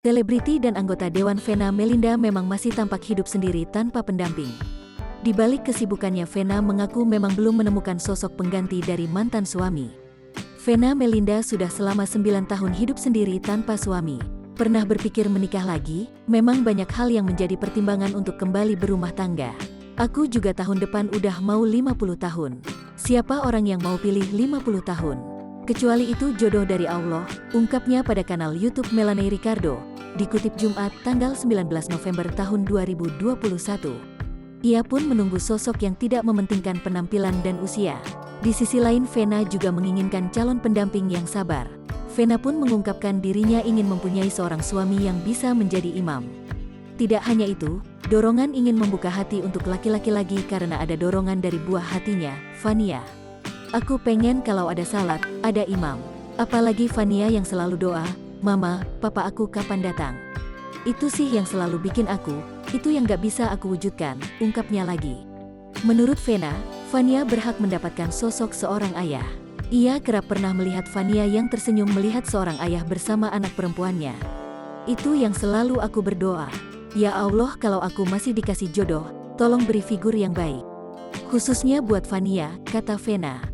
Selebriti dan anggota Dewan Vena Melinda memang masih tampak hidup sendiri tanpa pendamping. Di balik kesibukannya, Vena mengaku memang belum menemukan sosok pengganti dari mantan suami. Vena Melinda sudah selama 9 tahun hidup sendiri tanpa suami. Pernah berpikir menikah lagi? Memang banyak hal yang menjadi pertimbangan untuk kembali berumah tangga. Aku juga tahun depan udah mau 50 tahun. Siapa orang yang mau pilih 50 tahun? Kecuali itu jodoh dari Allah, ungkapnya pada kanal YouTube Melanie Ricardo, dikutip Jumat tanggal 19 November tahun 2021. Ia pun menunggu sosok yang tidak mementingkan penampilan dan usia. Di sisi lain, Vena juga menginginkan calon pendamping yang sabar. Vena pun mengungkapkan dirinya ingin mempunyai seorang suami yang bisa menjadi imam. Tidak hanya itu, dorongan ingin membuka hati untuk laki-laki lagi karena ada dorongan dari buah hatinya, Vania. Aku pengen kalau ada salat, ada imam. Apalagi Vania yang selalu doa, Mama, Papa aku kapan datang? Itu sih yang selalu bikin aku, itu yang gak bisa aku wujudkan, ungkapnya lagi. Menurut Vena, Vania berhak mendapatkan sosok seorang ayah. Ia kerap pernah melihat Vania yang tersenyum melihat seorang ayah bersama anak perempuannya. Itu yang selalu aku berdoa. Ya Allah, kalau aku masih dikasih jodoh, tolong beri figur yang baik. Khususnya buat Vania, kata Vena.